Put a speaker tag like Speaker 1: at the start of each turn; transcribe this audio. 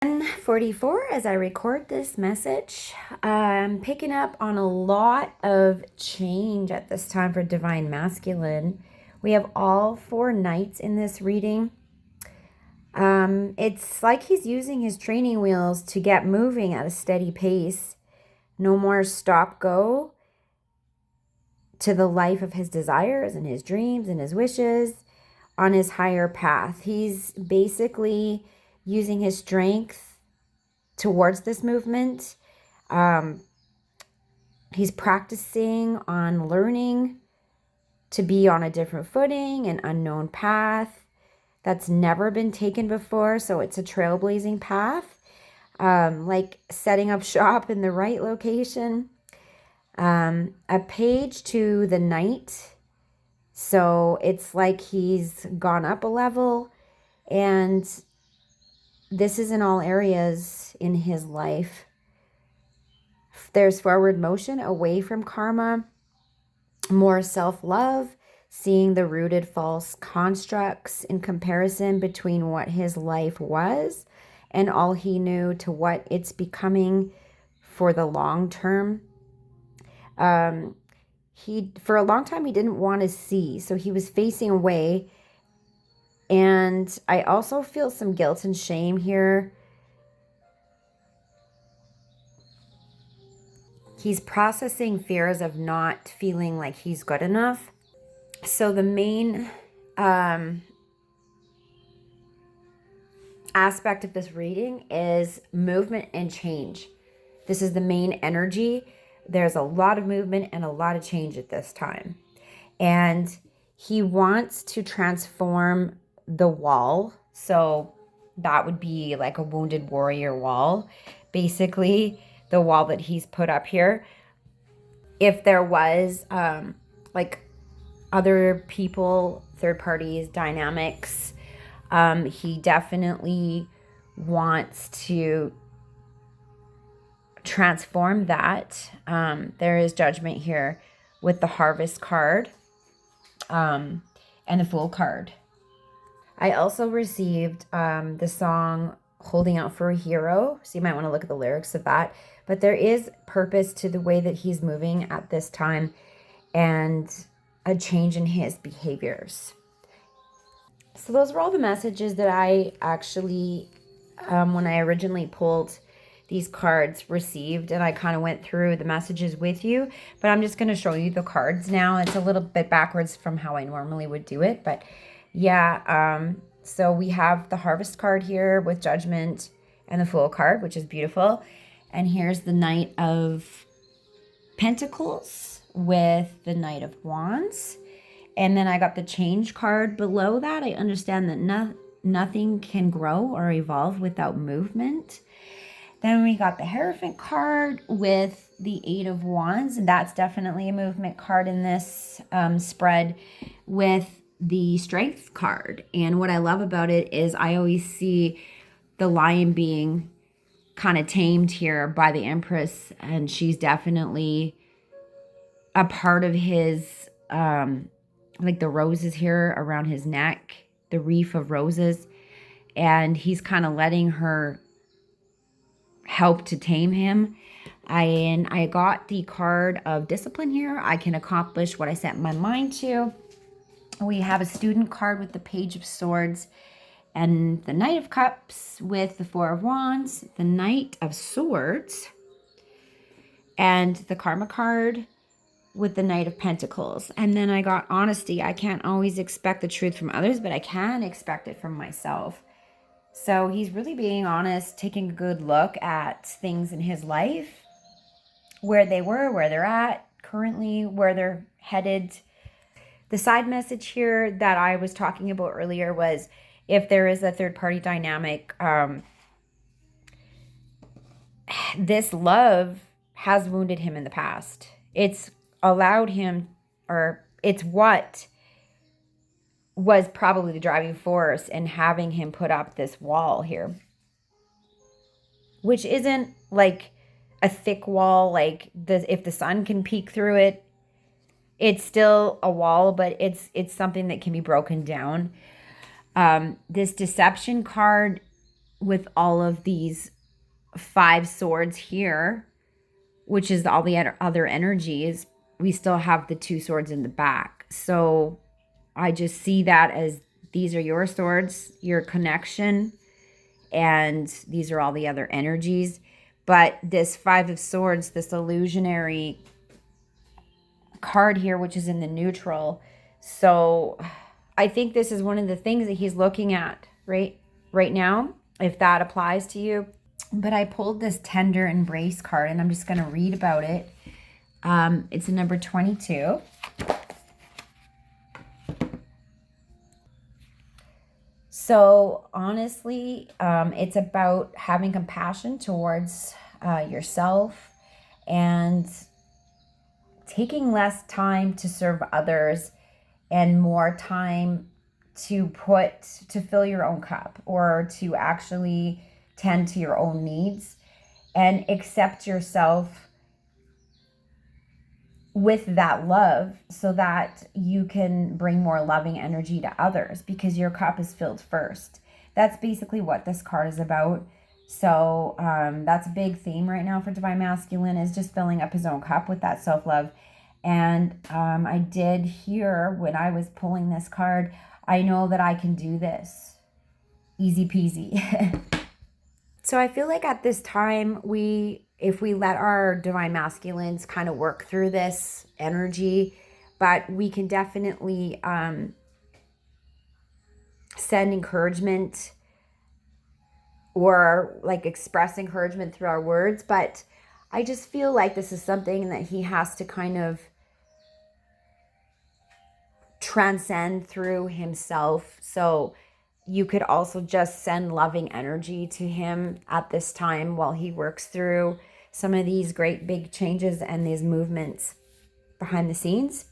Speaker 1: 10:44 as I record this message. I'm picking up on a lot of change at this time for Divine Masculine. We have all 4 knights in this reading. It's like he's using his training wheels to get moving at a steady pace. No more stop go to the life of his desires and his dreams and his wishes on his higher path. He's basically using his strength towards this movement. He's practicing on learning to be on a different footing, an unknown path that's never been taken before. So it's a trailblazing path, like setting up shop in the right location. A page to the knight. So it's like he's gone up a level, and this is in all areas in his life. There's forward motion away from karma, more self-love, seeing the rooted false constructs in comparison between what his life was and all he knew to what it's becoming for the long term. For a long time, he didn't want to see, so he was facing away. And I also feel some guilt and shame here. He's processing fears of not feeling like he's good enough. So the main aspect of this reading is movement and change. This is the main energy. There's a lot of movement and a lot of change at this time. And he wants to transform the wall. So that would be like a wounded warrior wall, basically the wall that he's put up here. If there was like other people, third parties, dynamics, he definitely wants to transform that. There is judgment here with the Harvest card and the Fool card. I also received the song Holding Out for a Hero, so you might want to look at the lyrics of that. But there is purpose to the way that he's moving at this time and a change in his behaviors. So those were all the messages that I actually, when I originally pulled these cards, received, and I kind of went through the messages with you. But I'm just going to show you the cards now. It's a little bit backwards from how I normally would do it, but yeah. So we have the Harvest card here with Judgment and the Fool card, which is beautiful. And here's the Knight of Pentacles with the Knight of Wands. And then I got the Change card below that. I understand that nothing can grow or evolve without movement. Then we got the Hierophant card with the Eight of Wands. And that's definitely a movement card in this spread, with the Strength card. And what I love about it is I always see the lion being kind of tamed here by the Empress. And she's definitely a part of his, like the roses here around his neck, the wreath of roses. And he's kind of letting her help to tame him. And I got the card of Discipline here. I can accomplish what I set my mind to. We have a Student card with the Page of Swords and the Knight of Cups with the Four of Wands, the Knight of Swords, and the Karma card with the Knight of Pentacles. And then I got Honesty. I can't always expect the truth from others, but I can expect it from myself. So he's really being honest, taking a good look at things in his life, where they were, where they're at currently, where they're headed. The side message here that I was talking about earlier was, if there is a third party dynamic, this love has wounded him in the past. It's allowed him, or it's what was probably the driving force in having him put up this wall here, which isn't like a thick wall, like if the sun can peek through it, it's still a wall, but it's something that can be broken down. This Deception card with all of these 5 swords here, which is all the other energies, we still have the 2 swords in the back. So I just see that as these are your swords, your connection, and these are all the other energies. But this 5 of swords, this illusionary card here, which is in the neutral. So I think this is one of the things that he's looking at right now, if that applies to you. But I pulled this tender embrace card, and I'm just going to read about it. It's a number 22. So honestly, it's about having compassion towards yourself and taking less time to serve others and more time to fill your own cup, or to actually tend to your own needs and accept yourself with that love, so that you can bring more loving energy to others because your cup is filled first. That's basically what this card is about. So that's a big theme right now for Divine Masculine, is just filling up his own cup with that self-love. And I did hear when I was pulling this card, I know that I can do this. Easy peasy. So I feel like at this time, if we let our Divine Masculines kind of work through this energy, but we can definitely send encouragement, or like express encouragement through our words. But I just feel like this is something that he has to kind of transcend through himself. So you could also just send loving energy to him at this time while he works through some of these great big changes and these movements behind the scenes.